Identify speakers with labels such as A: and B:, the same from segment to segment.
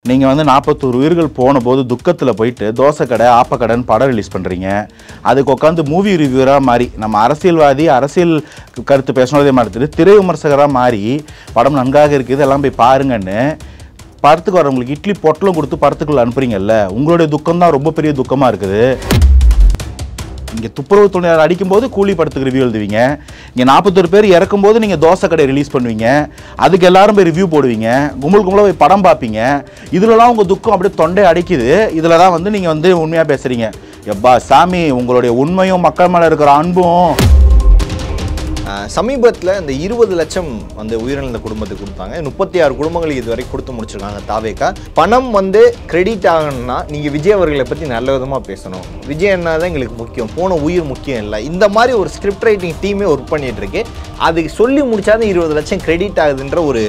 A: நீங்கள் வந்து 41 உயிர்கள் போன போது துக்கத்தில் போயிட்டு தோசை கடை ஆப்பக்கடைன்னு படம் ரிலீஸ் பண்ணுறீங்க. அதுக்கு உட்காந்து மூவி ரிவ்யூவராக மாறி நம்ம அரசியல்வாதி அரசியல் கருத்து பேசணுதே மாதிரி திரை விமர்சகராக மாறி படம் நன்றாக இருக்குது எல்லாம் போய் பாருங்கன்னு படத்துக்கு வரவங்களுக்கு இட்லி பொட்டலும் கொடுத்து படத்துக்குள்ள அனுப்புறீங்கல்ல. உங்களுடைய துக்கம் தான் ரொம்ப பெரிய துக்கமாக இருக்குது. இங்கே துப்புரவு தொழிலாளர் அடிக்கும்போது கூலி படத்துக்கு ரிவ்யூ எழுதுவீங்க. இங்கே 41 பேர் இறக்கும்போது நீங்கள் தோசை கடை ரிலீஸ் பண்ணுவீங்க. அதுக்கு எல்லாரும் போய் ரிவ்யூ போடுவீங்க. கும்பலாக போய் படம் பார்ப்பீங்க. இதிலலாம் உங்கள் துக்கம் அப்படியே தொண்டை அடைக்குது. இதில் தான் வந்து நீங்கள் வந்து உண்மையாக பேசுகிறீங்க. எப்பா சாமி, உங்களுடைய உண்மையும் மக்கள் மேலே இருக்கிற அன்பும்.
B: சமீபத்தில் இந்த 20 லட்சம் வந்து உயிரிழந்த குடும்பத்துக்கு கொடுத்தாங்க. 36 குடும்பங்களுக்கு இதுவரை கொடுத்து முடிச்சிருக்காங்க தாவேக்கா. பணம் வந்து கிரெடிட் ஆகணும்னா நீங்கள் விஜய் அவர்களை பற்றி நல்ல விதமாக பேசணும். விஜய் என்ன தான் எங்களுக்கு முக்கியம், போன உயிர் முக்கியம் இல்லை. இந்த மாதிரி ஒரு ஸ்கிரிப்ட் ரைட்டிங் டீமே ஒர்க் பண்ணிட்டு இருக்கு. அதுக்கு சொல்லி முடிச்சாதான் 20 லட்சம் கிரெடிட் ஆகுதுன்ற ஒரு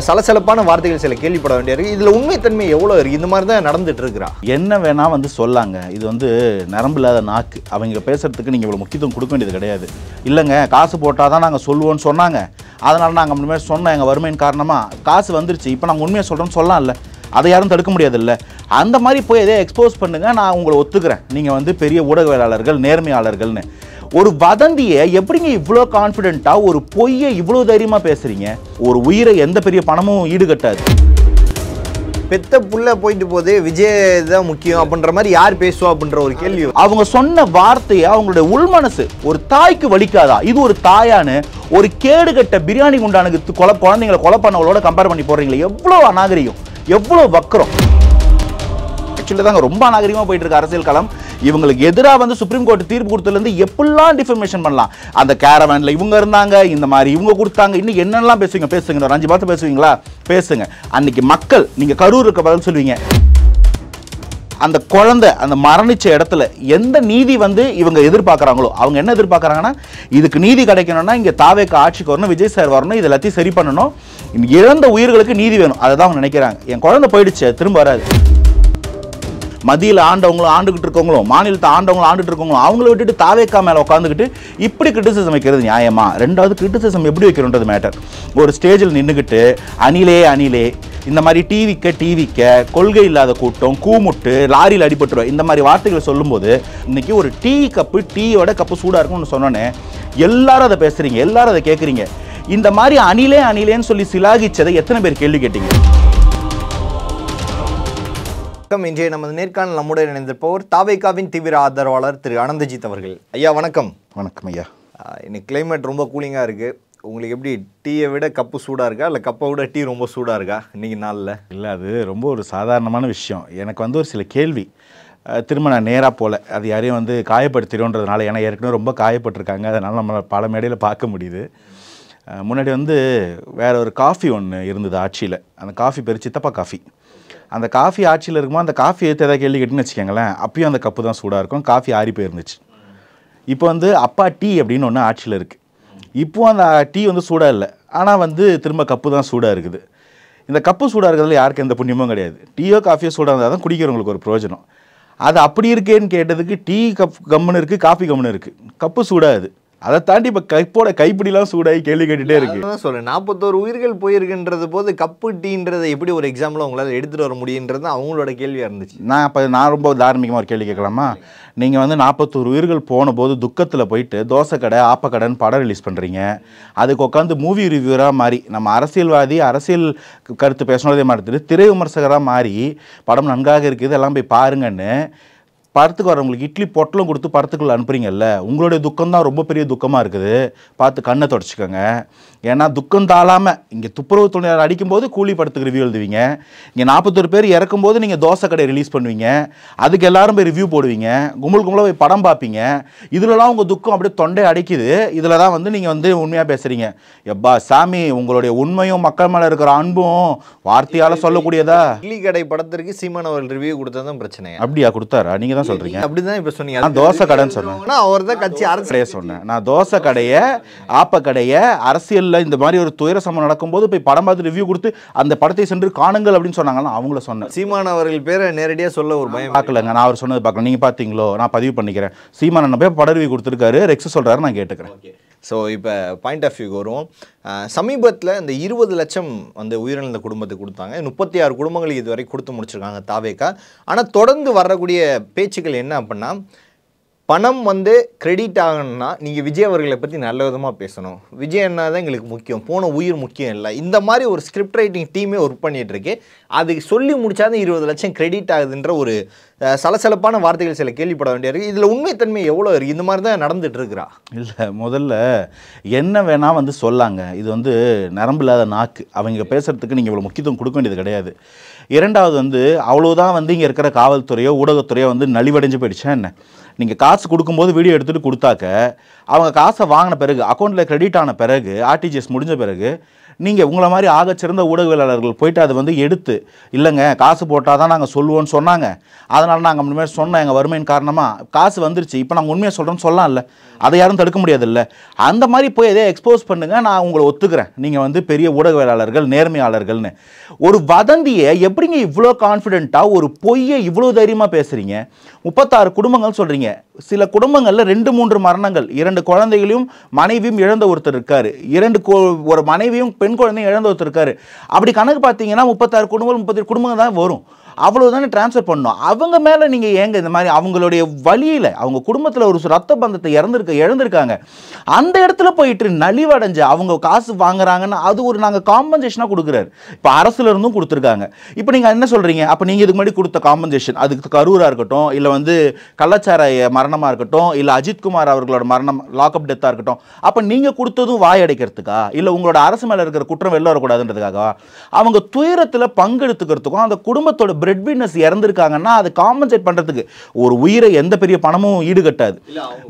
B: சலசலப்பான வார்த்தைகள் சில கேள்விப்பட வேண்டியிருக்கு. இதில் உண்மைத்தன்மை எவ்வளோ இருக்குது? இந்த மாதிரி தான் நடந்துட்டு இருக்கிறா.
A: என்ன வேணால் வந்து சொல்லாங்க. இது வந்து நரம்பு இல்லாத நாக்கு. அவங்க பேசுகிறதுக்கு நீங்கள் இவ்வளோ முக்கியத்துவம் கொடுக்க வேண்டியது கிடையாது. இல்லைங்க, காசு போட்டால் தான் நாங்கள் சொல்லுவோன்னு சொன்னாங்க. அதனால் நாங்கள் முன்னாடி சொன்னோம் எங்கள் வறுமையின் காரணமாக காசு வந்துருச்சு. இப்போ நாங்கள் உண்மையை சொல்கிறோன்னு சொல்லலாம் இல்லை, அதை யாரும் தடுக்க முடியாதுல்ல. அந்த மாதிரி போய் எதே எக்ஸ்போஸ் பண்ணுங்கள், நான் உங்களை ஒத்துக்கிறேன். நீங்கள் வந்து பெரிய ஊடகவியலாளர்கள் நேர்மையாளர்கள்னு. ஒரு வதந்தியை எப்படிங்க இவ்வளோ கான்ஃபிடென்ட்டாக, ஒரு பொய்யை இவ்வளோ தைரியமாக பேசுகிறீங்க? ஒரு உயிரை எந்த பெரிய பணமும் ஈடுகட்டாது.
B: பெத்த புள்ள போயிட்டு போது விஜய் தான் முக்கியம் அப்படின்ற மாதிரி யார் பேசுவா அப்படின்ற ஒரு கேள்வி.
A: அவங்க சொன்ன வார்த்தையை அவங்களுடைய உள்மனசு ஒரு தாய்க்கு வலிக்காதா? இது ஒரு தாயானு ஒரு கேடுகட்ட பிரியாணி குண்டானுக்கு குழந்தைங்களை கொலை பண்ணவங்களோட கம்பேர் பண்ணி போடுறீங்களே, எவ்வளோ அநாகரிகம், எவ்வளோ வக்கரம். ஆக்சுவலி தாங்க ரொம்ப அநாகரிகமாக போயிட்டு இருக்கு அரசியல் களம். இவங்களுக்கு எதிராக வந்து சுப்ரீம் கோர்ட் தீர்ப்பு கொடுத்ததுலேருந்து எப்படிலாம் டிஃபர்மேஷன் பண்ணலாம். அந்த கேரவேனில் இவங்க இருந்தாங்க, இந்த மாதிரி இவங்க கொடுத்தாங்க, இன்னும் என்னெல்லாம் பேசுவீங்க பேசுங்க. ஒரு 5 பார்த்து பேசுவீங்களா? பேசுங்க. அன்னைக்கு மக்கள் நீங்கள் கரூர் இருக்க பதில் சொல்லுவீங்க. அந்த குழந்தை அந்த மரணிச்ச இடத்துல எந்த நீதி வந்து இவங்க எதிர்பார்க்குறாங்களோ, அவங்க என்ன எதிர்பார்க்குறாங்கன்னா, இதுக்கு நீதி கிடைக்கணும்னா இங்கே தாவேக்கு ஆட்சிக்கு வரணும், விஜய் சார் வரணும், இது எல்லாத்தையும் சரி பண்ணணும், இழந்த உயிர்களுக்கு நீதி வேணும். அதை தான் அவங்க நினைக்கிறாங்க. என் குழந்தை போயிடுச்சு, திரும்ப வராது. மத்தியில் ஆண்டவங்களும் ஆண்டுகிட்டு இருக்கவங்களும் மாநிலத்தை ஆண்டவங்களும் ஆண்டுட்டு இருக்கவங்களும் அவங்கள விட்டுட்டு தாவேக்கா மேலே உட்காந்துக்கிட்டு இப்படி கிரிட்டிசிசம் வைக்கிறது நியாயமா? ரெண்டாவது, கிரிட்டிசிசம் எப்படி வைக்கிறோன்றது மேட்டர். ஒரு ஸ்டேஜில் நின்றுக்கிட்டு அணிலே இந்த மாதிரி டிவிக்க கொள்கை இல்லாத கூட்டம், கூமுட்டு, லாரியில் அடிபட்டுருவோம், இந்த மாதிரி வார்த்தைகளை சொல்லும்போது இன்னைக்கு ஒரு டீயோட கப்பு சூடாக இருக்கும்னு சொன்னோன்னே எல்லாரும் அதை பேசுறீங்க, எல்லாரும் அதை கேட்குறீங்க. இந்த மாதிரி அணிலேன்னு சொல்லி சிலாகிச்சதை எத்தனை பேர் கேள்வி கேட்டீங்க?
B: இன்றைய நமது நேர்காணல் நம்முடன் இணைந்திருப்பவர் தாவேக்காவின் தீவிர ஆதரவாளர் திரு அனந்தஜித் அவர்கள். ஐயா வணக்கம்.
A: வணக்கம் ஐயா.
B: இன்னைக்கு கிளைமேட் ரொம்ப கூலிங்காக இருக்குது. உங்களுக்கு எப்படி டீயை விட கப்பு சூடாக இருக்கா, இல்லை கப்பை விட டீ ரொம்ப சூடாக இருக்கா இன்னைக்கு நாளில்?
A: இல்லை, அது ரொம்ப ஒரு சாதாரணமான விஷயம். எனக்கு வந்து ஒரு சில கேள்வி திரும்ப நான் நேராக போகல, அது யாரையும் வந்து காயப்படுத்திடும்ன்றதுனால. ஏன்னா ஏற்கனவே ரொம்ப காயப்பட்டிருக்காங்க, அதனால் நம்ம பல மேடையில் பார்க்க முடியுது. முன்னாடி வந்து வேற ஒரு காஃபி ஒன்று இருந்தது ஆட்சியில். அந்த காஃபி பேர் சித்தப்பா காஃபி. அந்த காஃபி ஆட்சியில் இருக்கும்போது அந்த காஃபி எடுத்து எதாவது கேள்வி கேட்டுன்னு வச்சுக்கோங்களேன், அப்பயும் அந்த கப்பு தான் சூடாக இருக்கும், காஃபி ஆறி போயிருந்துச்சு. இப்போ வந்து அப்பா டீ அப்படின்னு ஒன்று ஆட்சியில் இருக்குது. இப்போது அந்த டீ வந்து சூடாக இல்லை, ஆனால் வந்து திரும்ப கப்பு தான் சூடாக இருக்குது. இந்த கப்பு சூடாக இருக்கிறதுல யாருக்கு எந்த புண்ணியமும் கிடையாது. டீயோ காஃபியோ சூடாக இருந்தால் தான் குடிக்கிறவங்களுக்கு ஒரு பிரயோஜனம். அது அப்படி இருக்கேன்னு கேட்டதுக்கு டீ கம்முன்னு இருக்குது, காஃபி கம்முன்னு இருக்குது, கப்பு சூடாகுது. அதை தாண்டி இப்போ கப்போட கைப்பிடிலாம் சூடாகி கேள்வி கேட்டுகிட்டே இருக்குது.
B: சொல்லுங்கள், 41 உயிர்கள் போயிருக்குன்றது போது கப்பு டீன்றதை எப்படி ஒரு எக்ஸாம்பிள் உங்களால் எடுத்துகிட்டு வர முடியுன்றது அவங்களோட கேள்வியாக இருந்துச்சு.
A: நான் ரொம்ப தார்மீகமாக ஒரு கேள்வி கேட்கலாமா? நீங்கள் வந்து 41 உயிர்கள் போன போது துக்கத்தில் போயிட்டு தோசை கடை ஆப்பக்கடைன்னு படம் ரிலீஸ் பண்ணுறீங்க. அதுக்கு உட்காந்து மூவி ரிவ்யூவராக மாறி நம்ம அரசியல்வாதி அரசியல் கருத்து பேசணுதே மாதிரி திரை விமர்சகராக மாறி படம் நன்றாக இருக்குது எல்லாம் போய் பாருங்கன்னு படத்துக்கு வரவங்களுக்கு இட்லி பொட்டலும் கொடுத்து படத்துக்குள்ள அனுப்புறீங்கல்ல. உங்களுடைய துக்கம் தான் ரொம்ப பெரிய துக்கமாக இருக்குது. பார்த்து கண்ணை தொடச்சிக்கோங்க. ஏன்னா துக்கம் தாழாமல் இங்கே துப்புரவு தொழிலாளர் அடிக்கும்போது கூலி படத்துக்கு ரிவ்யூ எழுதுவீங்க. இங்கே 41 பேர் இறக்கும்போது நீங்கள் தோசை கடை ரிலீஸ் பண்ணுவீங்க. அதுக்கு எல்லாரும் போய் ரிவ்யூ போடுவீங்க. கும்பலாக போய் படம் பார்ப்பீங்க. இதிலலாம் உங்கள் துக்கம் அப்படியே தொண்டை அடைக்குது. இதில் தான் வந்து நீங்கள் வந்து உண்மையாக பேசுகிறீங்க. எப்பா சாமி, உங்களுடைய உண்மையும் மக்கள் மேலே இருக்கிற அன்பும் வார்த்தையால் சொல்லக்கூடியதா?
B: இட்லி கடை படத்திற்கு சீமான் அவர்கள் ரிவ்யூ கொடுத்ததான் பிரச்சனை.
A: அப்படியா கொடுத்தாரா? நீங்கள் தான் சொல்கிறீங்க.
B: அப்படிதான் இப்போ சொன்னீங்க.
A: நான் தோசை கடைன்னு சொன்னேன்.
B: அவர் தான் கட்சி அரசியல்
A: சொன்னேன். நான் தோசை கடையை ஆப்பக்கடையை அரசியல் இந்த மாதிரி ஒரு துயர சம்பவம் நடக்கும்போது போய் படம் பார்த்து ரிவ்யூ கொடுத்து அந்த படத்தை சென்று காணுங்கள் அப்படின்னு சொன்னாங்கன்னா அவங்கள சொன்னேன்.
B: சீமான் அவர்கள் பேரை நேரடியாக சொல்ல ஒரு பயம்
A: பார்க்கலங்க. நான் அவர் சொன்னது பார்க்கல. நீங்கள் பார்த்தீங்களோ? நான் பதிவு பண்ணிக்கிறேன். சீமான் போய் படம் ரிவ்யூ கொடுத்துருக்காரு, ரெக்ஸ் சொல்கிறாரு, நான் கேட்டுக்கிறேன்.
B: ஸோ இப்போ பாயிண்ட் ஆஃப் வியூக்கு வருவோம். சமீபத்தில் இந்த 20 லட்சம் வந்து உயிரிழந்த குடும்பத்துக்கு கொடுத்தாங்க. 36 குடும்பங்களுக்கு இதுவரை கொடுத்து முடிச்சிருக்காங்க தாவேக்கா. ஆனால் தொடர்ந்து வரக்கூடிய பேச்சுக்கள் என்ன அப்படின்னா, பணம் வந்து கிரெடிட் ஆகணும்னா நீங்கள் விஜய் அவர்களை பற்றி நல்ல விதமாக பேசணும், விஜய் என்ன தான் எங்களுக்கு முக்கியம், போன உயிர் முக்கியம் இல்லை, இந்த மாதிரி ஒரு ஸ்கிரிப்ட் ரைட்டிங் டீமே ஒர்க் பண்ணிகிட்டு இருக்கு. அதுக்கு சொல்லி முடிச்சாதான் 20 லட்சம் கிரெடிட் ஆகுதுன்ற ஒரு சலசலப்பான வார்த்தைகள் சில கேள்விப்பட வேண்டியிருக்கு. இதில் உண்மைத்தன்மை எவ்வளோ இருக்குது? இந்த மாதிரி தான் நடந்துட்டு இருக்கிறா?
A: இல்லை, முதல்ல என்ன வேணால் வந்து சொல்லாங்க. இது வந்து நரம்பு இல்லாத நாக்கு. அவங்க பேசுகிறதுக்கு நீங்கள் இவ்வளோ முக்கியத்துவம் கொடுக்க வேண்டியது கிடையாது. இரண்டாவது வந்து அவ்வளோதான் வந்து இங்கே இருக்கிற காவல்துறையோ ஊடகத்துறையோ வந்து நலிவடைஞ்சு போயிடுச்சா என்ன? நீங்கள் காசு கொடுக்கும்போது வீடியோ எடுத்துகிட்டு கொடுத்தாக்க அவங்க காசை வாங்கின பிறகு அக்கௌண்ட்டில் கிரெடிட் ஆன பிறகு ஆர்டிஜிஎஸ் முடிஞ்ச பிறகு நீங்கள் உங்களை மாதிரி ஆகச்சிறந்த ஊடகவியலாளர்கள் போயிட்டு அதை வந்து எடுத்து இல்லைங்க காசு போட்டால் தான் நாங்கள் சொல்லுவோன்னு சொன்னாங்க, அதனால் நாங்கள் முன்னாடி சொன்னோம் எங்கள் வறுமையின் காரணமாக காசு வந்துருச்சு, இப்போ நாங்கள் உண்மையை சொல்கிறோன்னு சொல்லலாம்ல, அதை யாரும் தடுக்க முடியாதுல்ல. அந்த மாதிரி போய் எதே எக்ஸ்போஸ் பண்ணுங்கள், நான் உங்களை ஒத்துக்கிறேன் நீங்கள் வந்து பெரிய ஊடகவியலாளர்கள் நேர்மையாளர்கள்னு. ஒரு வதந்தியை எப்படிங்க இவ்வளோ கான்ஃபிடென்ட்டாக ஒரு பொய்யை இவ்வளோ தைரியமாக பேசுகிறீங்க? 36 குடும்பங்கள் சொல்கிறீங்க. சில குடும்பங்களில் 2-3 மரணங்கள், 2 குழந்தைகளையும் மனைவியும் இழந்த ஒருத்தர் இருக்காரு, ஒரு மனைவியும் பெண் குழந்தையும் இழந்த ஒருத்தர் இருக்காரு. அப்படி கணக்கு பார்த்தீங்கன்னா 36 குடும்பங்கள் 37 குடும்பங்கள் தான் வரும். அவ்வளோதானே ட்ரான்ஸ்ஃபர் பண்ணணும். அவங்க மேலே நீங்கள் ஏங்க இந்த மாதிரி அவங்களுடைய வழியில் அவங்க குடும்பத்தில் ஒரு ரத்த பந்தத்தை இழந்திருக்காங்க, அந்த இடத்துல போயிட்டு நலிவடைஞ்சு அவங்க காசு வாங்குறாங்கன்னா அது ஒரு நாங்கள் காம்பன்சேஷனாக கொடுக்குறாரு. இப்போ அரசுல இருந்தும் கொடுத்துருக்காங்க. இப்போ நீங்கள் என்ன சொல்கிறீங்க? அப்போ நீங்கள் இதுக்கு முன்னாடி கொடுத்த காம்பன்சேஷன், அதுக்கு கரூராக இருக்கட்டும், இல்லை வந்து கள்ளச்சாராய மரணமாக இருக்கட்டும், இல்லை அஜித்குமார் அவர்களோட மரணம் லாக்அப் டெத்தாக இருக்கட்டும், அப்போ நீங்கள் கொடுத்ததும் வாய் அடைக்கிறதுக்கா, இல்லை உங்களோட அரசு மேலே இருக்கிற குற்றம் வெளில வரக்கூடாதுன்றதுக்காக? அவங்க துயரத்தில் பங்கெடுத்துக்கிறதுக்கும் அந்த குடும்பத்தோட பிரெட் வின்னர்ஸ் இறந்திருக்காங்கன்னா அது காம்பன்சேட் பண்றதுக்கு ஒரு உயிரை எந்த பெரிய பணமும் ஈடுகட்டாது,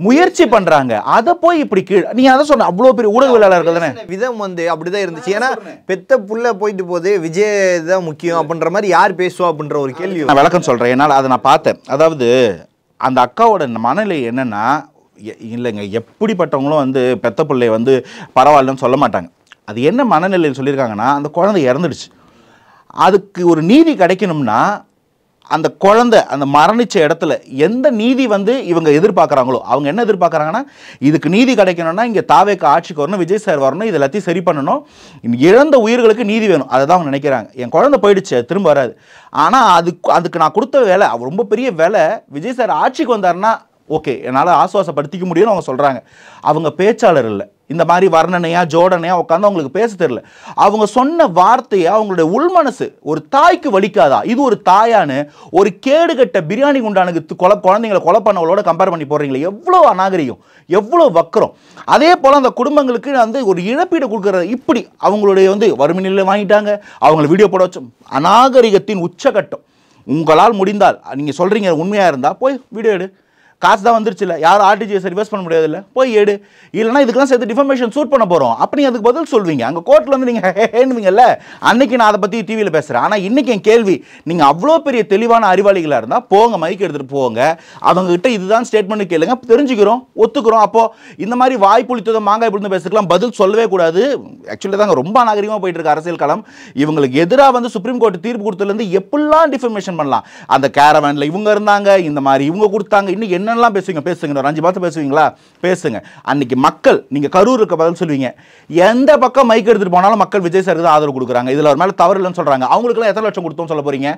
A: முயற்சி பண்றாங்க. அதை போய் இப்படி நீங்க அதை சொன்ன அவ்வளவு பெரிய ஊடகவியலாளர்கள் தானே
B: விதம் வந்து அப்படிதான் இருந்துச்சு. ஏன்னா பெத்த புள்ள போயிட்டு போது விஜய் தான் முக்கியம் அப்படின்ற மாதிரி யார் பேசுவா அப்படின்ற ஒரு கேள்வி.
A: நான் விளக்கம் சொல்றேன், என்னால் அதை நான் பார்த்தேன். அதாவது அந்த அக்காவோட மனநிலை என்னன்னா, இல்லைங்க எப்படிப்பட்டவங்களும் வந்து பெத்த பிள்ளைய வந்து பரவாயில்லன்னு சொல்ல மாட்டாங்க. அது என்ன மனநிலையில் சொல்லியிருக்காங்கன்னா, அந்த குழந்தை இறந்துடுச்சு, அதுக்கு ஒரு நீதி கிடைக்கணும்னா அந்த குழந்தை அந்த மரணிச்ச இடத்துல எந்த நீதி வந்து இவங்க எதிர்பார்க்குறாங்களோ, அவங்க என்ன எதிர்பார்க்குறாங்கன்னா, இதுக்கு நீதி கிடைக்கணும்னா இங்கே தாவேக்கா ஆட்சிக்கு வரணும், விஜய் சார் வரணும், இது எல்லாத்தையும் சரி பண்ணணும், இழந்த உயிர்களுக்கு நீதி வேணும், அதை தான் அவங்க நினைக்கிறாங்க. என் குழந்தை போயிடுச்சு, திரும்ப வராது. ஆனால் அதுக்கு நான் கொடுத்த வேலை ரொம்ப பெரிய வேலை. விஜய் சார் ஆட்சிக்கு வந்தாருன்னா ஓகே என்னால் ஆசுவாசப்படுத்திக்க முடியும்னு அவங்க சொல்கிறாங்க. அவங்க பேச்சாளர் இல்லை, இந்த மாதிரி வர்ணனையா ஜோடனையா உட்காந்து அவங்களுக்கு பேச தெரியல. அவங்க சொன்ன வார்த்தையை அவங்களுடைய உள்மனசு ஒரு தாய்க்கு வலிக்காதா? இது ஒரு தாயானு ஒரு கேடுகட்ட பிரியாணி குண்டானுக்கு குழந்தைங்களை கொலை பண்ணவங்களோட கம்பேர் பண்ணி போடுறீங்களே, எவ்வளோ அநாகரிகம், எவ்வளோ வக்கரம். அதே போல் அந்த குடும்பங்களுக்கு வந்து ஒரு இழப்பீடு கொடுக்குறது இப்படி அவங்களுடைய வந்து வறுமை நிலையில் வாங்கிட்டாங்க, அவங்களை வீடியோ போட வச்சோம். அநாகரிகத்தின் உச்சகட்டம். உங்களால் முடிந்தால் நீங்கள் சொல்கிறீங்க உண்மையாக இருந்தால் போய் வீடியோ எடு, காசு தான் வந்துருச்சு, இல்லை யாரும் ஆர்டிஜிஎஸ் ரிவர்ஸ் பண்ண முடியாது, இல்லை போய் எடு, இல்லைனா இதுக்கெல்லாம் சேர்த்து டிஃபர்மேஷன் சூட் பண்ண போகிறோம் அப்படி அதுக்கு பதில் சொல்வீங்க. அங்கே கோர்ட்டில் வந்து நீங்கள் ஹேன்னுவீங்கல்ல, அன்னைக்கு நான் அதை பற்றி டிவியில் பேசுகிறேன். ஆனால் இன்றைக்கி என் கேள்வி, நீங்கள் அவ்வளோ பெரிய தெளிவான அறிவாளிகளாக இருந்தால் போங்க, மைக் எடுத்துகிட்டு போங்க, அவங்ககிட்ட இதுதான் ஸ்டேட்மெண்ட் கேளுங்க, தெரிஞ்சுக்கிறோம், ஒத்துக்கிறோம். அப்போது இந்த மாதிரி வாய் புளித்ததை மாங்காய் புளித்து பேசுறதுலாம் பதில் சொல்லவே கூடாது. ஆக்சுவலி தாங்க ரொம்ப நாகரிகமாக போயிட்டு இருக்கு அரசியல் களம். இவங்களுக்கு எதிராக வந்து சுப்ரீம் கோர்ட் தீர்ப்பு கொடுத்ததுலேருந்து எப்படிலாம் டிஃபர்மேஷன் பண்ணலாம், அந்த கேரவேனில் இவங்க இருந்தாங்க, இந்த மாதிரி இவங்க கொடுத்தாங்க, இன்னைக்கு என்னெல்லாம் பேசுங்க ஒரு 5 பார்த்து பேசுவீங்களா, பேசுங்க. அன்னைக்கு மக்கள் நீங்க கரூருக்கு பதில் சொல்லுவீங்க. எந்த பக்கம் மைக் எடுத்துட்டு போனாலும் மக்கள் விஜய் சாருக்கு தான் ஆதரவு கொடுக்குறாங்க, இதுல ஒரு மேல தவறு இல்லைன்னு சொல்றாங்க. அவங்களுக்குலாம் எத்தனை லட்சம் கொடுத்தோம் சொல்ல போறீங்க?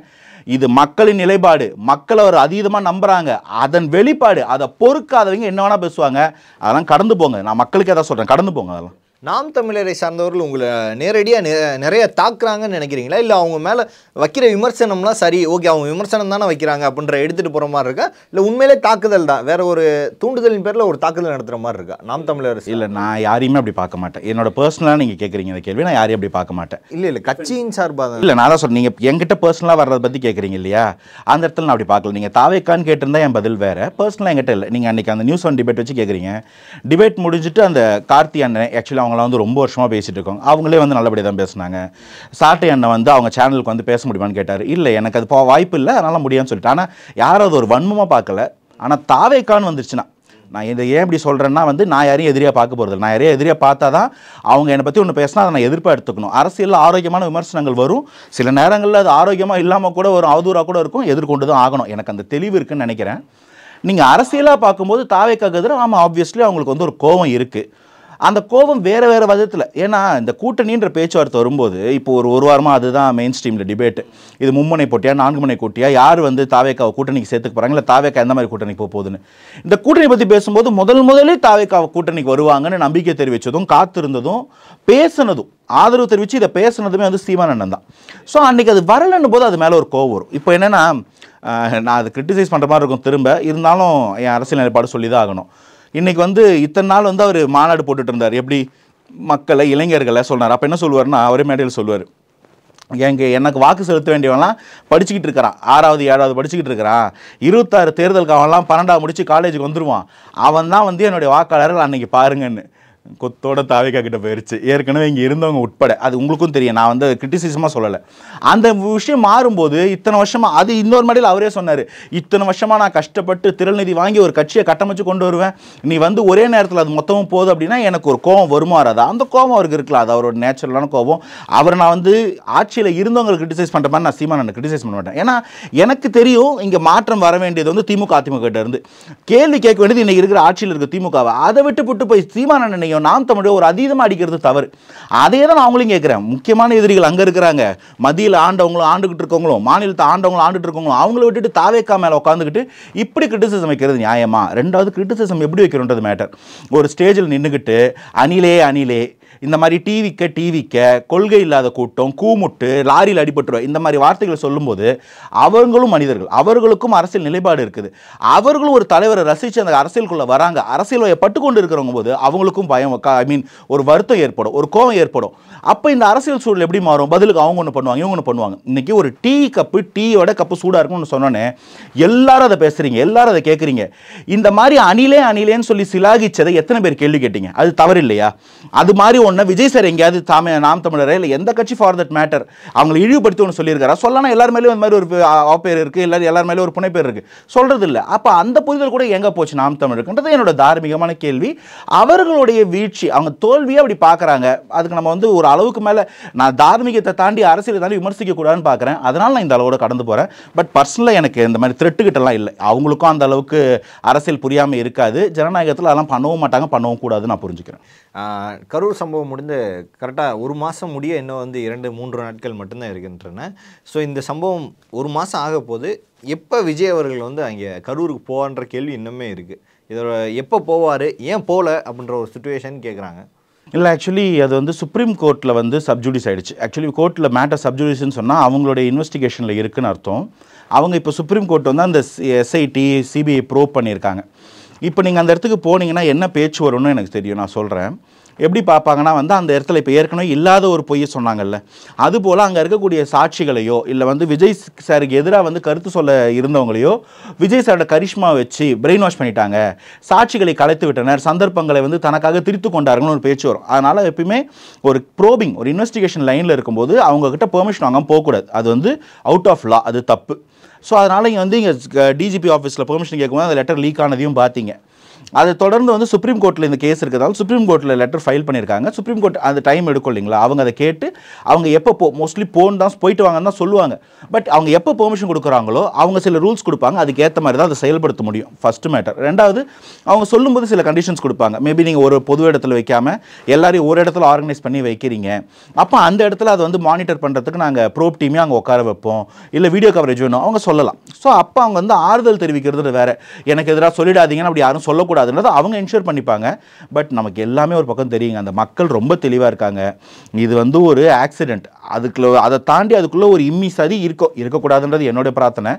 A: இது மக்களின் நிலைப்பாடு, மக்கள் அவர் அதீதமா நம்புறாங்க, அதன் வெளிப்பாடு. அதை பொறுக்காதவங்க என்ன வேணா பேசுவாங்க, அதெல்லாம் கடந்து போங்க. நான் மக்களுக்கு எதாவது சொல்றேன், கடந்து போங்க. அதெல்லாம்
B: நாம் தமிழரை சார்ந்தவர்கள் உங்களை நேரடியாக நிறைய தாக்குறாங்கன்னு நினைக்கிறீங்களா, இல்லை அவங்க மேலே வைக்கிற விமர்சனம்லாம் சரி ஓகே அவங்க விமர்சனம் தானே வைக்கிறாங்க அப்படின்ற எடுத்துகிட்டு போகிற மாதிரி இருக்கா, இல்லை உண்மையிலே தாக்குதல் தான், வேற ஒரு தூண்டுதலின் பேரில் ஒரு தாக்குதல் நடத்துகிற மாதிரி இருக்கா நாம் தமிழர்?
A: இல்லை, நான் யாரையுமே அப்படி பார்க்க மாட்டேன். என்னோட பர்சனலாக நீங்கள் கேட்குறீங்க இந்த கேள்வி, நான் யாரையும் அப்படி பார்க்க மாட்டேன்.
B: இல்லை கட்சியின் சார்பாக
A: இல்லை, நான் தான் சொல்கிறேன். நீங்கள் என்கிட்ட பர்சனலாக வர்றதை பற்றி கேட்குறீங்க இல்லையா, அந்த இடத்துல நான் அப்படி பார்க்கல. நீங்கள் தாவேக்கான்னு கேட்டிருந்தா என் பதில் வேறு, பர்சனலாக என்கிட்ட இல்லை. நீங்கள் அன்றைக்கி அந்த நியூஸ் ஒன் டிபேட் வச்சு கேட்குறீங்க. டிபேட் முடிஞ்சுட்டு அந்த கார்த்தி அண்ணன் ஆக்சுவலி அவங்களாம் வந்து ரொம்ப வருஷமாக பேசிட்டு இருக்கோம், அவங்களே வந்து நல்லபடியாக தான் பேசினாங்க. சாட்டை அண்ணன் வந்து அவங்க சேனலுக்கு வந்து பேச முடியுமான்னு கேட்டார். இல்லை எனக்கு அது வாய்ப்பு இல்லை, அதனால் முடியாதுன்னு சொல்லிட்டு. ஆனால் யாரும் அது ஒரு வன்மமாக பார்க்கல. ஆனால் தாவேக்கான்னு வந்துருச்சுன்னா, நான் இதை ஏன் இப்படி சொல்கிறேன்னா வந்து நான் யாரையும் எதிரியாக பார்க்க போகிறது, நான் யாரையும் எதிரியாக பார்த்தா தான் அவங்க என்னை பற்றி ஒன்று பேசினா அதை நான் எதிர்ப்பாக எடுத்துக்கணும். அரசியலில் ஆரோக்கியமான விமர்சனங்கள் வரும், சில நேரங்களில் அது ஆரோக்கியமாக இல்லாமல் கூட ஒரு அவதூறாக கூட இருக்கும், எதிர்கொண்டு தான் ஆகணும். எனக்கு அந்த தெளிவு இருக்குன்னு நினைக்கிறேன். நீங்கள் அரசியலாக பார்க்கும்போது தாவேக்காக்கு எதிராக ஆமாம் ஆப்வியஸ்லி அவங்களுக்கு வந்து ஒரு கோபம் இருக்குது. அந்த கோபம் வேறு வேறு விதத்தில். ஏன்னா இந்த கூட்டணின்ற பேச்சுவார்த்தை வரும்போது இப்போ ஒரு வாரமாக அதுதான் மெயின் ஸ்ட்ரீமில் டிபேட்டு. இது மும்முனை போட்டியா 4 முனை போட்டியா, யார் வந்து தாவேக்காவை கூட்டணிக்கு சேர்த்துக்க போகிறாங்க, இல்லை தாவேக்கா எந்த மாதிரி கூட்டணிக்கு போக போகுதுன்னு. இந்த கூட்டணி பற்றி பேசும்போது முதலே தாவேக்காவை கூட்டணிக்கு வருவாங்கன்னு நம்பிக்கை தெரிவித்ததும், காத்திருந்ததும், பேசுனதும், ஆதரவு தெரிவித்து இதை பேசுனதுமே வந்து சீமான் அண்ணன் தான். ஸோ அன்றைக்கி அது வரலன்னும் போது அது மேலே ஒரு கோவம் வரும். இப்போ என்னென்னா, நான் அதை கிரிட்டிசைஸ் பண்ணுற மாதிரி இருக்கும் திரும்ப, இருந்தாலும் என் அரசியல் நிலைப்பாடு சொல்லி தான் ஆகணும். இன்றைக்கி வந்து இத்தனை நாள் வந்து அவர் மாநாடு போட்டுட்டு இருந்தார், எப்படி மக்களை இளைஞர்களை சொன்னார். அப்போ என்ன சொல்லுவார்னா, அவரே மேடையில் சொல்லுவார், எனக்கு வாக்கு செலுத்த வேண்டியவன்லாம் படிச்சுக்கிட்டு இருக்கிறான், 6வது 7வது படிச்சுக்கிட்டு இருக்கிறான், 26 தேர்தலுக்கு அவன்லாம் 12ஆவது முடிச்சு காலேஜுக்கு வந்துடுவான், அவன் தான் வந்து என்னுடைய வாக்காளர்கள் அன்றைக்கி பாருங்கன்னு கொத்தோட தாவேக்கா கிட்ட போயிருச்சு. ஏற்கனவே இங்கே இருந்தவங்க உட்பட, அது உங்களுக்கும் தெரியும், நான் வந்து கிரிட்டிசிசமாக சொல்லலை. அந்த விஷயம் மாறும்போது இத்தனை வருஷமாக, அது இன்னொரு மாடியில் அவரே சொன்னார், இத்தனை வருஷமாக நான் கஷ்டப்பட்டு திரள் நிதி வாங்கி ஒரு கட்சியை கட்டமைச்சு கொண்டு வருவேன், நீ வந்து ஒரே நேரத்தில் அது மொத்தமும் போகுது அப்படின்னா எனக்கு ஒரு கோபம் வருமா வராதா? அந்த கோபம் அவருக்கு இருக்கலாம், அது அவரோட நேச்சுரலான கோபம். அவர் நான் வந்து ஆட்சியில் இருந்தவங்களை கிரிட்டிசைஸ் பண்ணுற மாதிரி நான் சீமான் கிரிட்டிசைஸ் பண்ண மாட்டேன். ஏன்னா எனக்கு தெரியும் இங்கே மாற்றம் வர வேண்டியது வந்து திமுக அதிமுக கிட்ட இருந்து. கேள்வி கேட்க வேண்டியது இன்னைக்கு இருக்கிற ஆட்சியில் இருக்க திமுகவை. அதை விட்டு போய் சீமான் அண்ணனையும் நாம் தமிழ் ஒரு அதீதமாக அடிக்கிறது தவறு. அதே தான் நான் அவங்களையும் கேட்குறேன். முக்கியமான எதிரிகள் அங்கே இருக்கிறாங்க, மத்தியில் ஆண்டவங்களும் ஆண்டுகிட்டு இருக்கவங்களும், மாநிலத்தை ஆண்டவங்களும் ஆண்டுட்டு இருக்கவங்களும், அவங்கள விட்டுட்டு தாவேக்கா மேலே உட்காந்துக்கிட்டு இப்படி கிரிட்டிசிசம் வைக்கிறது நியாயமா? ரெண்டாவது, கிரிட்டிசிசம் எப்படி வைக்கிறோன்றது மேட்டர். ஒரு ஸ்டேஜில் நின்றுக்கிட்டு அணிலே இந்த மாதிரி டிவிக்க கொள்கை இல்லாத கூட்டம், கூமுட்டு, லாரியில் அடிபட்டுருவா, இந்த மாதிரி வார்த்தைகளை சொல்லும்போது அவங்களும் மனிதர்கள், அவர்களுக்கும் அரசியல் நிலைப்பாடு இருக்குது. அவர்களும் ஒரு தலைவரை ரசித்து அந்த அரசியலுக்குள்ளே வராங்க, அரசியல் பட்டு கொண்டு இருக்கிறவங்க போது அவங்களுக்கும் பயம், ஒரு வருத்தம் ஏற்படும், ஒரு கோபம் ஏற்படும். அப்போ இந்த அரசியல் சூழல் எப்படி மாறும்? பதிலுக்கு அவங்க ஒன்று பண்ணுவாங்க, இவங்க ஒன்று பண்ணுவாங்க. இன்றைக்கி ஒரு டீயோட கப்பு சூடாக இருக்கும்னு சொன்னோன்னே எல்லாரும் அதை பேசுகிறீங்க, எல்லாரும் அதை கேட்குறீங்க. இந்த மாதிரி அணிலேன்னு சொல்லி சிலாகிச்சதை எத்தனை பேர் கேள்வி கேட்டீங்க? அது தவறு இல்லையா? அது மாதிரி ஒன்று விஜய் சார் எங்கேயாவது நாம் தமிழரை இல்லை எந்த கட்சி ஃபார் தட் மேட்டர் அவங்களை இழிவுபடுத்தி ஒன்று சொல்லியிருக்காரா? சொல்லலாம், எல்லார் மேலேயும் இந்த மாதிரி ஒரு ஆப்பேர் இருக்குது, எல்லார் மேலேயும் ஒரு புனைப்பேர் இருக்குது, சொல்கிறது இல்லை. அப்போ அந்த புரிதல் கூட எங்கே போச்சு நாம் தமிழுக்குன்றது என்னோட தார்மீகமான கேள்வி. அவர்களுடைய வீழ்ச்சி, அவங்க தோல்வியை அப்படி பார்க்குறாங்க. அதுக்கு நம்ம வந்து ஒரு அளவுக்கு மேலே நான் தார்மீகத்தை தாண்டி அரசியலை தாண்டி விமர்சிக்கக்கூடாதுன்னு பார்க்குறேன். அதனால் நான் இந்த அளவோட கடந்து போகிறேன். பட் பர்சனலாக எனக்கு இந்த மாதிரி த்ரெட்டுக்கிட்டலாம் இல்லை. அவங்களுக்கும் அந்த அளவுக்கு அரசியல் புரியாமல் இருக்காது. ஜனநாயகத்தில் அதெல்லாம் பண்ணவும் மாட்டாங்க, பண்ணவும் கூடாதுன்னு நான் புரிஞ்சுக்கிறேன்.
B: கரூர் சம்பவம் முடிந்து கரெக்டாக 1 மாதம் முடிய இன்னும் வந்து 2-3 நாட்கள் மட்டும்தான் இருக்கின்றன. ஸோ இந்த சம்பவம் 1 மாதம் ஆக போது, எப்போ விஜய் அவர்கள் வந்து அங்கே கரூருக்கு போவான்ற கேள்வி இன்னுமே இருக்குது. இதோட எப்போ போவார், ஏன் போகல அப்படின்ற ஒரு சுச்சுவேஷன் கேட்குறாங்க.
A: இல்லை, ஆக்சுவலி அது வந்து சுப்ரீம் கோர்ட்டில் வந்து சப்ஜூடிஸ் ஆகிடுச்சு. ஆக்சுவலி கோர்ட்டில் மேட்டர் சப்ஜூடிஸ்ன்னு சொன்னால் அவங்களுடைய இன்வெஸ்டிகேஷனில் இருக்குன்னு அர்த்தம். அவங்க இப்போ சுப்ரீம் கோர்ட் வந்து அந்த எஸ்ஐடி சிபிஐ ப்ரோப் பண்ணியிருக்காங்க. இப்போ நீங்கள் அந்த இடத்துக்கு போனீங்கன்னா என்ன பேச்சு வரும்னு எனக்கு தெரியும், நான் சொல்கிறேன். எப்படி பார்ப்பாங்கன்னா வந்து அந்த இடத்துல இப்போ ஏற்கனவே இல்லாத ஒரு பொய்யை சொன்னாங்கல்ல, அதுபோல் அங்கே இருக்கக்கூடிய சாட்சிகளையோ இல்லை வந்து விஜய் சாருக்கு எதிராக வந்து கருத்து சொல்ல இருந்தவங்களையோ விஜய் சாரோட கரிஷ்மா வச்சு பிரெயின் வாஷ் பண்ணிட்டாங்க, சாட்சிகளை கலைத்து விட்டனர், சந்தர்ப்பங்களை வந்து தனக்காக திரித்து கொண்டாருங்கன்னு ஒரு பேச்சு வரும். அதனால் எப்பயுமே ஒரு ப்ரோபிங், ஒரு இன்வெஸ்டிகேஷன் லைனில் இருக்கும்போது அவங்கக்கிட்ட பெர்மிஷன் வாங்காமல் போகக்கூடாது. அது வந்து அவுட் ஆஃப் லா, அது தப்பு. ஸோ அதனால் இங்கே வந்து இங்கே டிஜிபி ஆஃபீஸில் பெர்மிஷன் கேட்கும்போது அந்த லெட்டர் லீக் ஆனதையும் பார்த்தீங்க. அதை தொடர்ந்து வந்து சுப்ரீம் கோர்ட்டில் இந்த கேஸ் இருக்கிறதால சுப்ரீம் கோர்ட்டில் லெட்டர் ஃபைல் பண்ணியிருக்காங்க. சுப்ரீம் கோர்ட் அந்த டைம் எடுக்கும் இல்லைங்களா, அவங்க அதை கேட்டு அவங்க எப்போ மோஸ்ட்லி போயிட்டு வாங்கன்னு தான் சொல்லுவாங்க. பட் அவங்க எப்போ பெர்மிஷன் கொடுக்குறாங்களோ அவங்க சில ரூல்ஸ் கொடுப்பாங்க, அதுக்கேற்ற மாதிரி தான் அதை செயல்படுத்த முடியும். First matter. ரெண்டாவது, அவங்க சொல்லும்போது சில கண்டிஷன்ஸ் கொடுப்பாங்க. மேபி நீங்கள் ஒரு பொது இடத்துல வைக்காமல் எல்லாரையும் ஒரு இடத்துல ஆர்கனைஸ் பண்ணி வைக்கிறீங்க, அப்போ அந்த இடத்துல அதை வந்து மானிட்டர் பண்ணுறதுக்கு நாங்கள் ப்ரோப் டீமே அங்கே உட்கார வைப்போம், இல்லை வீடியோ கவரேஜ் வேணும், அவங்க சொல்லலாம். ஸோ அப்போ அவங்க வந்து ஆறுதல் தெரிவிக்கிறது வேறு, எனக்கு எதிராக சொல்லிடாதீங்கன்னு அப்படி யாரும் சொல்லக்கூடாதுன்றதை அவங்க என்ஷூர் பண்ணிப்பாங்க. பட் நமக்கு எல்லாமே ஒரு பக்கம் தெரியுங்க, அந்த மக்கள் ரொம்ப தெளிவாக இருக்காங்க. இது வந்து ஒரு ஆக்சிடென்ட், அதை தாண்டி அதுக்குள்ளே ஒரு இம்மி சதி இருக்கக்கூடாதுன்றது என்னுடைய பிரார்த்தனை.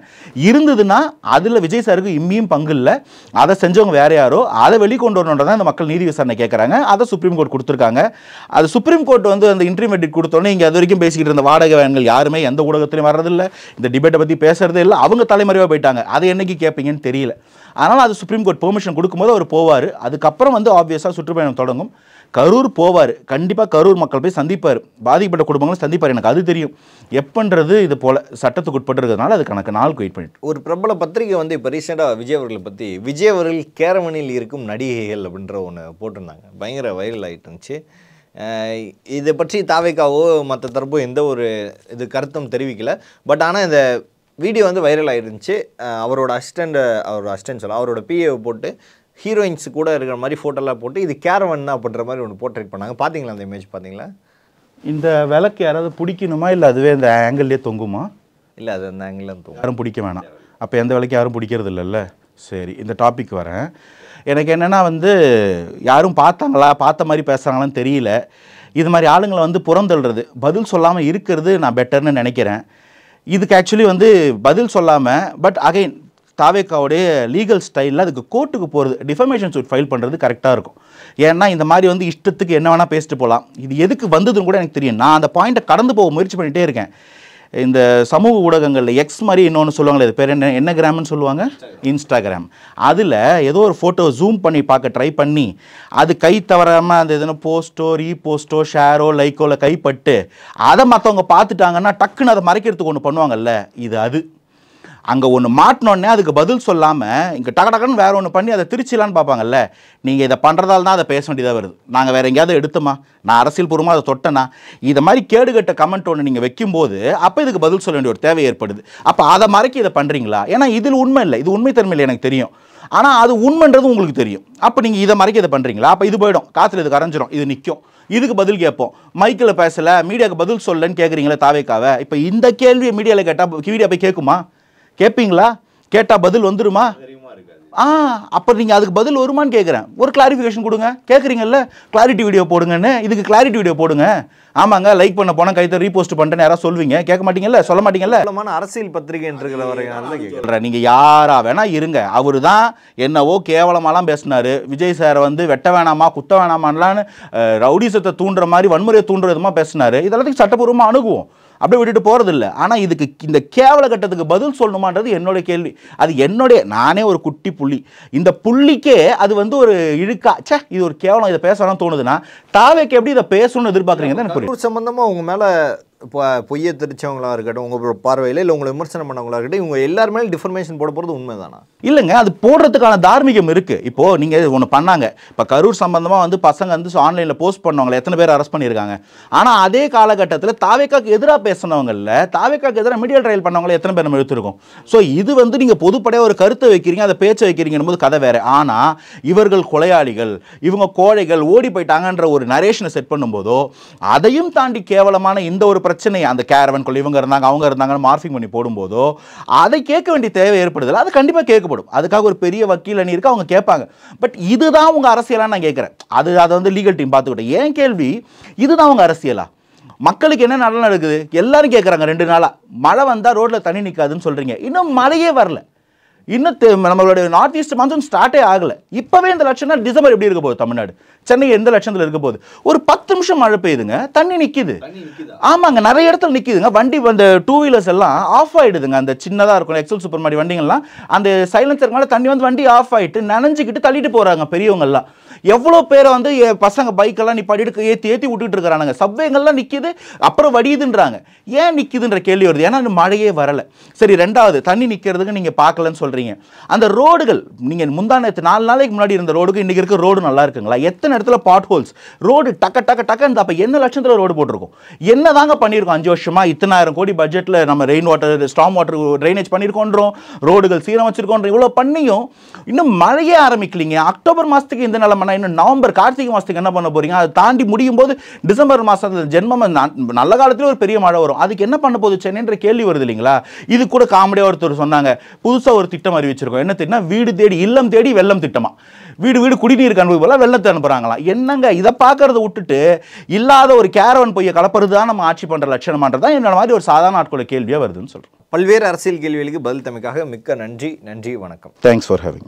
A: இருந்ததுன்னா அதில் விஜய் சாருக்கு இம்மியும் பங்கு இல்லை, அதை செஞ்சவங்க வேற யாரோ, அதை வெளிக்கொண்டு வரணுன்றதான் இந்த மக்கள் நீதி விசாரணை கேட்குறாங்க. அதை சுப்ரீம் கோர்ட் கொடுத்துருக்காங்க. அது சுப்ரீம் கோர்ட் வந்து அந்த இன்ட்ரிமெடிட் கொடுத்தோன்னே இங்கே அது வரைக்கும் பேசிக்கிட்டு இருந்த வாடகை வேன்கள் யாருமே எந்த ஊடகத்திலையும் வர்றதில்லை, இந்த டிபேட்டை பற்றி பேசுறதே இல்லை, அவங்க தலைமறைவாக போயிட்டாங்க. அதை என்னைக்கு கேட்பீங்கன்னு தெரியல. அதனால் அது சுப்ரீம் கோர்ட் பெர்மிஷன் கொடுக்கும்போது அவர் போவார். அதுக்கப்புறம் வந்து ஆப்வியஸாக சுற்றுப்பயணம் தொடங்கும். கரூர் போவார், கண்டிப்பாக கரூர் மக்கள் போய் சந்திப்பார், பாதிக்கப்பட்ட குடும்பங்களும் சந்திப்பார். எனக்கு அது தெரியும் எப்பன்றது. இது போல் சட்டத்துக்கு உட்பட்டு இருக்கிறதுனால அது கணக்கு நாள் வெயிட் பண்ணிட்டு.
B: ஒரு பிரபல பத்திரிகை வந்து இப்போ ரீசெண்டாக விஜய் அவர்களை பற்றி, விஜய் அவர்கள் கேரவனில் இருக்கும் நடிகைகள் அப்படின்ற ஒன்று போட்டிருந்தாங்க, பயங்கர வைரல் ஆகிட்டு இருந்துச்சு. இதை பற்றி தாவேக்காவோ மற்ற தரப்போ எந்த ஒரு இது கருத்தும் தெரிவிக்கலை. பட் ஆனால் இந்த வீடியோ வந்து வைரல் ஆகிருந்துச்சு. அவரோட அசிஸ்டன்ட் சொல்ல அவரோட பிஏவை போட்டு ஹீரோயின்ஸ் கூட இருக்கிற மாதிரி ஃபோட்டோலாம் போட்டு இது கேரவன் அப்படின்ற மாதிரி ஒன்று போர்ட்ரேட் பண்ணாங்க. பார்த்தீங்களா அந்த இமேஜ்? பார்த்தீங்களா?
A: இந்த விளக்கு யாராவது பிடிக்கணுமா இல்லை அதுவே இந்த ஆங்கிள்லேயே தொங்குமா?
B: இல்லை, அது அந்த ஆங்கிள் தொங்கும்.
A: யாரும் பிடிக்க வேணாம். அப்போ எந்த விளக்கு யாரும் பிடிக்கிறது இல்லைல்ல. சரி, இந்த டாபிக் வரேன். எனக்கு என்னென்னா வந்து யாரும் பார்த்தாங்களா, பார்த்த மாதிரி பேசுகிறாங்களான்னு தெரியல. இது மாதிரி ஆளுங்களை வந்து புறந்தள்ளுறது, பதில் சொல்லாமல் இருக்கிறது நான் பெட்டர்னு நினைக்கிறேன். இதுக்கு ஆக்சுவலி வந்து பதில் சொல்லாமல் பட் அகைன் தாவேக்காவுடைய லீகல் ஸ்டைலில் அதுக்கு கோர்ட்டுக்கு போகிறது, டிஃபமேஷன் சூட் ஃபைல் பண்ணுறது கரெக்டாக இருக்கும். ஏன்னா இந்த மாதிரி வந்து இஷ்டத்துக்கு என்ன வேணால் பேசிட்டு போகலாம். இது எதுக்கு வந்ததுன்னு கூட எனக்கு தெரியும். நான் அந்த பாயிண்ட்டை கடந்து போக முயற்சி பண்ணிகிட்டே இருக்கேன். இந்த சமூக ஊடகங்களில் எக்ஸ் மாதிரி இன்னொன்று சொல்லுவாங்களே, இது பேர் என்ன கிராம்னு சொல்லுவாங்க, இன்ஸ்டாகிராம். அதில் ஏதோ ஒரு ஃபோட்டோ ஜூம் பண்ணி பார்க்க ட்ரை பண்ணி அது கை தவறாமல் அந்த எதுனா போஸ்ட்டோ ரீபோஸ்ட்டோ ஷேரோ லைக்கோவில் கைப்பட்டு அதை மற்றவங்க பார்த்துட்டாங்கன்னா டக்குன்னு அதை மறைக்கிறதுக்கு ஒன்று பண்ணுவாங்கல்ல, இது அது. அங்கே ஒன்று மாட்டினோடனே அதுக்கு பதில் சொல்லாமல் இங்கே டக்கு டக்குன்னு வேறு ஒன்று பண்ணி அதை திருச்சிலான்னு பார்ப்பாங்கல்ல. நீங்கள் இதை பண்ணுறதால தான் அதை பேச வேண்டியதாக வருது. நாங்கள் வேறு எங்கேயாவது எடுத்தோமா, நான் அரசியல் பூர்வமாக அதை தொட்டேனா, இதை மாதிரி கேடுகட்ட கமெண்ட் ஒன்று நீங்கள் வைக்கும்போது அப்போ இதுக்கு பதில் சொல்ல வேண்டிய ஒரு தேவை ஏற்படுது. அப்போ அதை மறைக்க இதை பண்ணுறீங்களா? ஏன்னா இதில் உண்மை இல்லை, இது உண்மைத்தன்மை இல்லை எனக்கு தெரியும். ஆனால் அது உண்மைன்றது உங்களுக்கு தெரியும். அப்போ நீங்கள் இதை மறைக்க இதை பண்ணுறீங்களா? அப்போ இது போயிடும், காற்றுல இது கரைஞ்சிரும், இது நிற்கும். இதுக்கு பதில் கேட்போம். மைக்கில் பேசலை, மீடியாவுக்கு பதில் சொல்லன்னு கேட்குறீங்களே தாவேக்காவை. இப்போ இந்த கேள்வியை மீடியாவில் கேட்டால் மீடியா போய் கேட்குமா? கேட்பீங்களா? கேட்டால் பதில் வந்துருமா? அப்போ நீங்கள் அதுக்கு பதில் வருமானு கேட்குறேன். ஒரு கிளாரிஃபிகேஷன் கொடுங்க. கேட்குறீங்கல்ல கிளாரிட்டி வீடியோ போடுங்கன்னு, இதுக்கு கிளாரிட்டி வீடியோ போடுங்க. ஆமாங்க, லைக் பண்ண போனால் கைத்தை ரீபோஸ்ட் பண்ணிட்டேன்னு யாராவது சொல்வீங்க? கேட்க மாட்டீங்கல்ல, சொல்ல மாட்டீங்கல்ல.
B: அரசியல் பத்திரிகைன்ற வரைக்கும்
A: நீங்கள் யாரா வேணா இருங்க, அவரு தான் என்னவோ கேவலமாலாம் பேசினாரு. விஜய் சார் வந்து வெட்ட வேணாமா குத்த வேணாமான்லான்னு ரவுடிசத்தை தூண்டுற மாதிரி வன்முறையை தூண்டுற விதமாக பேசினாரு. இதெல்லாத்துக்கு சட்டப்பூர்வமாக அணுகுவோம், அப்படியே விட்டுட்டு போகிறதில்ல. ஆனால் இதுக்கு இந்த கேவல கட்டத்துக்கு பதில் சொல்லணுமான்றது என்னோட கேள்வி. அது என்னுடைய, நானே ஒரு குட்டி புள்ளி, இந்த புள்ளிக்கே அது வந்து ஒரு இழுக்கா, சே இது ஒரு கேவலம், இதை பேசலாம் தோணுதுன்னா தாவேக்கு எப்படி இதை பேசணும்னு எதிர்பார்க்குறீங்க? எனக்கு புரியும்.
B: சம்பந்தமாக உங்க மேலே இப்போ பொய்யை தெரிச்சவங்களா இருக்கட்டும், உங்களோட பார்வையில் இல்லை உங்களை விமர்சனம் பண்ணவங்களா இருக்கட்டும், இவங்க எல்லாருமே டிஃபர்மேஷன் போட போகிறது உண்மைதானா? இல்லைங்க, அது போடுறதுக்கான தார்மீகம் இருக்குது. இப்போது நீங்கள் ஒன்று பண்ணாங்க, இப்போ கரூர் சம்பந்தமாக வந்து பசங்க வந்து ஆன்லைனில் போஸ்ட் பண்ணவங்களை எத்தனை பேர் அரெஸ்ட் பண்ணியிருக்காங்க. ஆனால் அதே காலகட்டத்தில் தாவேக்காக்கு எதிராக பேசினவங்களில் தாவேக்காக்கு எதிராக மீடியா ட்ரையல் பண்ணவங்களை எத்தனை பேர் நம்ம எடுத்துருக்கோம். ஸோ இது வந்து நீங்கள் பொதுப்படையாக ஒரு கருத்தை வைக்கிறீங்க, அதை பேச்சை வைக்கிறீங்கன்னு போது கதை வேறு. ஆனால் இவர்கள் கொலையாளிகள், இவங்க கோழைகள், ஓடி போயிட்டாங்கன்ற ஒரு நரேஷனை செட் பண்ணும்போதோ அதையும் தாண்டி கேவலமான இந்த ஒரு பிரச்சனை, அந்த கேரவன் கொள்ள இவங்க இருந்தாங்க அவங்க இருந்தாங்கன்னு மார்ஃபிங் பண்ணி போடும்போதோ அதை கேட்க வேண்டிய தேவை ஏற்படுதில்லை. அது கண்டிப்பாக கேட்கப்படும். அதுக்காக ஒரு பெரிய வக்கீல் அணி இருக்கு, அவங்க கேட்பாங்க. பட் இதுதான் உங்கள் அரசியலான்னு நான் கேட்குறேன். அதை வந்து லீகல் டீம் பார்த்துக்கிட்டேன். ஏன் கேள்வி, இதுதான் உங்கள் அரசியலா? மக்களுக்கு என்ன நல்லா நடக்குது எல்லாரும் கேட்குறாங்க. 2 நாளாக மழை வந்தால் ரோட்டில் தண்ணி நிற்காதுன்னு சொல்கிறீங்க, இன்னும் மழையே வரல. இன்னும் நம்மளுடைய நார்த் ஈஸ்ட் மான்சூன் ஸ்டார்ட்டே ஆகலை. இப்போவே இந்த லட்சம்னா டிசம்பர் எப்படி இருக்க போகுது? தமிழ்நாடு சென்னை எந்த லட்சத்தில் இருக்க போகுது? ஒரு 10 நிமிஷம் மழை பெய்யுதுங்க, தண்ணி நிற்கிது. ஆமாங்க, நிறைய இடத்துல நிற்கிதுங்க. வண்டி அந்த 2 வீலர்ஸ் எல்லாம் ஆஃப் ஆகிடுதுங்க. அந்த சின்னதாக இருக்கும் எக்ஸல் சூப்பர் மாதிரி வண்டிங்கள்லாம் அந்த சைலன்சர் மேலே தண்ணி வந்து வண்டி ஆஃப் ஆகிட்டு நனைஞ்சிக்கிட்டு தள்ளிட்டு போகிறாங்க பெரியவங்கெல்லாம். எவ்வளோ பேரை வந்து பசங்க பைக்கெல்லாம் நிப்பாட்டிட்டு ஏற்றி விட்டுட்டு இருக்கிறானுங்க. சப்வேங்கள்லாம் நிற்கிது, அப்புறம் வடியுதுன்றாங்க. ஏன் நிற்கிதுன்ற கேள்வி வருது. ஏன்னா மழையே வரலை. சரி, 2வது தண்ணி நிற்கிறதுக்கு நீங்கள் பார்க்கலன்னு சொல்கிறீங்க. அந்த ரோடுகள் நீங்கள் முந்தானத்து 4 நாளைக்கு முன்னாடி இருந்த ரோடுக்கு இன்றைக்கி இருக்கிற ரோடு நல்லா இருக்குங்களா? எத்தனை இடத்துல பாட் ஹோல்ஸ், ரோடு டக்க டக்க டக்குன்னு. அப்போ என்ன லட்சத்தில் ரோடு போட்டிருக்கோம்? என்ன தாங்க பண்ணியிருக்கோம்? 5 வருஷமா இத்தனை ஆயிரம் கோடி பட்ஜெட்டில் நம்ம rain water storm water drainage பண்ணியிருக்கோன்றோம், ரோடுகள் சீரமைச்சிருக்கோன்றோம். இவ்வளோ பண்ணியும் இன்னும் மழையே ஆரம்பிக்கலிங்க. அக்டோபர் மாதத்துக்கு இந்த நிலைமை, இன்னும் நவம்பர் கார்த்திகை மாதத்துக்கு என்ன பண்ண போறீங்க? அதை தாண்டி முடியும் போது டிசம்பர் மாதத்தில் ஜென்மம் நல்ல காலத்தில் ஒரு பெரிய மழை வரும். அதுக்கு என்ன பண்ண போகுது சென்னைன்ற கேள்வி வருது இல்லைங்களா? இது கூட காமெடியாக ஒருத்தர் சொன்னாங்க, புதுசாக ஒரு திட்டம் அறிவிச்சிருக்கோம். என்ன திட்டம்? வீடு தேடி இல்லம் தேடி வெள்ளம் திட்டமா. வீடு வீடு குடிநீருக்கு அனுப்பி போல வெள்ளத்தை அனுப்புறாங்களாம். என்னங்க இதை பார்க்கறத விட்டுட்டு இல்லாத ஒரு கேரவன் பொய்யை கலப்பறது தான் நம்ம ஆட்சி பண்ணுற லட்சணமான்றதான் என்னோட மாதிரி ஒரு சாதாரண ஆட்களோட கேள்வியாக வருதுன்னு சொல்கிறேன். பல்வேறு அரசியல் கேள்விகளுக்கு பதில் தமைக்காக மிக்க நன்றி. வணக்கம்.
A: Thanks for having.